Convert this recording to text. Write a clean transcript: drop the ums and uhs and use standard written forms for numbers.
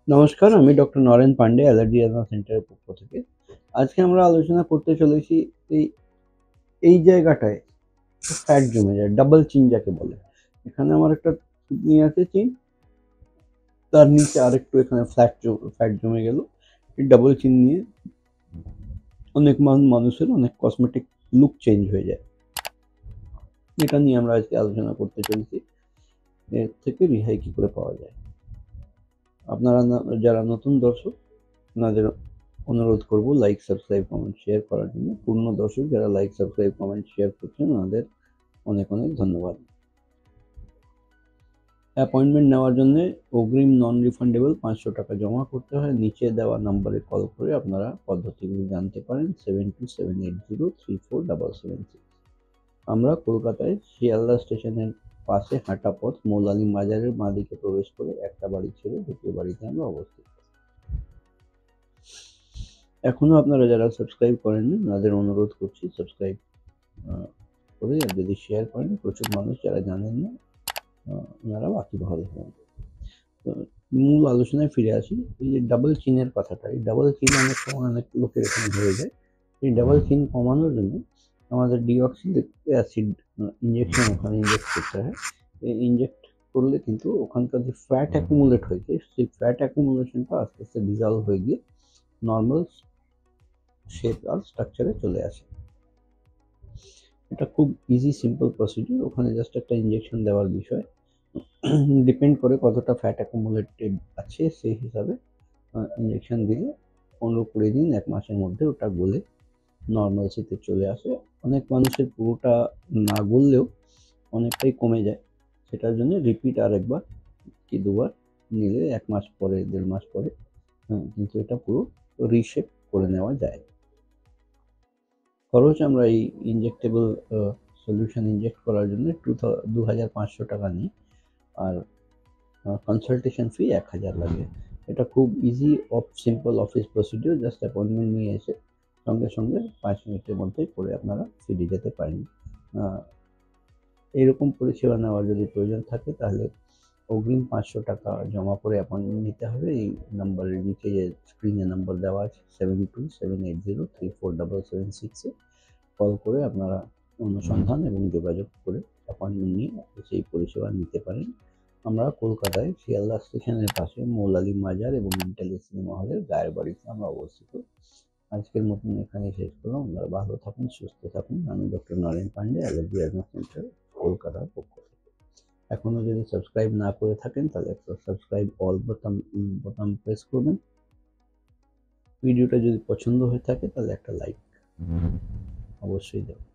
নমস্কার, আমি doctor Naren Pandey allergy asthma সেন্টারের পক্ষ থেকে। আজকে আমরা আলোচনা করতে চলেছি এই এই জায়গাটায় ফ্যাট জমে যায়, ডাবল চিন যাকে বলে। এখানে আমার একটা কিডনি আছে চিন, তার নিচে আরেকটু এখানে ফ্যাট জমে গেল। এই ডাবল চিন নিয়ে অনেক মানুষের অনেক কসমেটিক লুক চেঞ্জ হয়ে যায়। এটা নিয়ে আমরা আজকে আলোচনা করতে চলেছি, এর থেকে রেহাই কী করে পাওয়া যায়। আপনারা যারা নতুন দর্শক, আপনাদের অনুরোধ করব লাইক, সাবস্ক্রাইব, কমেন্ট, শেয়ার করার জন্য। পূর্ণ দর্শক যারা লাইক, সাবস্ক্রাইব, কমেন্ট, শেয়ার করছেন, ওনাদের অনেক অনেক ধন্যবাদ। অ্যাপয়েন্টমেন্ট নেওয়ার জন্য অগ্রিম নন রিফান্ডেবল 500 টাকা জমা করতে হয়। নিচে দেওয়া নাম্বারে কল করে আপনারা পদ্ধতিগুলি জানতে পারেন। 7278034776। আমরা কলকাতায় শিয়ালদা স্টেশনের পাশে হাঁটা পথ মৌলালী বাজারের বাঁ দিকে প্রবেশ করে একটা বাড়ি ছেড়ে দ্বিতীয় বাড়িতে আমরা অবস্থিত। এখনও আপনারা যারা সাবস্ক্রাইব করেননি, তাদের অনুরোধ করছি সাবস্ক্রাইব করে, আর যদি শেয়ার করেন, প্রচুর মানুষ যারা জানেন না ওনারা বাকি ভালো হবেন। তো মূল আলোচনায় ফিরে আসি। এই যে ডাবল চিনের কথাটা, এই ডাবল চিন অনেক সময় অনেক লোকের এখানে হয়ে যায়। এই ডাবল চিন কমানোর জন্য আমাদের ডিঅক্সিলিক অ্যাসিড ইঞ্জেকশন ওখানে ইনজেক্ট করতে হয়। এই ইনজেক্ট করলে কিন্তু ওখানকার যে ফ্যাট অ্যাকুমুলেট হয়েছে, সেই ফ্যাট অ্যাকুমুলেশনটা আস্তে আস্তে ডিজলভ হয়ে গিয়ে নর্মাল শেপ আর স্ট্রাকচারে চলে আসে। এটা খুব ইজি সিম্পল প্রসিডিউর। ওখানে জাস্ট একটা ইনজেকশন দেওয়ার বিষয়, ডিপেন্ড করে কতটা ফ্যাট অ্যাকুমুলেটেড আছে সেই হিসাবে ইনজেকশন দিলে 15-20 দিন 1 মাসের মধ্যে ওটা গলে নর্মালসিতে চলে আসে। অনেক মানুষের পুরোটা না গললেও অনেকটাই কমে যায়। সেটার জন্য রিপিট আরেকবার কি দুবার নিলে 1 মাস পরে 1.5 মাস পরে কিন্তু এটা পুরো রিশেপ করে নেওয়া যায়। খরচ আমরা এই ইনজেক্টেবল সলিউশন ইনজেক্ট করার জন্য 2500 টাকা নিই, আর কনসালটেশন ফি 1000 লাগে। এটা খুব easy simple office procedure. Just appointment নিয়ে এসে সঙ্গে সঙ্গে 5 মিনিটের মধ্যেই করে আপনারা ফিরে যেতে পারেন। এইরকম পরিষেবা নেওয়ার যদি প্রয়োজন থাকে তাহলে অগ্রিম 500 টাকা জমা করে অ্যাপয়েন্টমেন্ট নিতে হবে। এই নাম্বারের নিচে যে স্ক্রিনে নাম্বার দেওয়া আছে 7278034776-এ কল করে আপনারা অনুসন্ধান এবং যোগাযোগ করে অ্যাপয়েন্টমেন্ট নিয়ে সেই পরিষেবা নিতে পারেন। আমরা কলকাতায় শিয়ালদা স্টেশনের পাশে মৌলালী বাজার এবং ইন্টারলেক সিনেমা হলের গায়ের বাড়িতে আমরা অবস্থিত। আজকের মতন এখানে শেষ করলাম। আপনারা ভালো থাকুন, সুস্থ থাকুন। আমি doctor Naren Pandey, allergy asthma centre, কলকাতার পক্ষ থেকে। এখনও যদি সাবস্ক্রাইব না করে থাকেন তাহলে একটা সাবস্ক্রাইব অল বোতাম প্রেস করবেন। ভিডিওটা যদি পছন্দ হয়ে থাকে তাহলে একটা লাইক অবশ্যই দেবেন।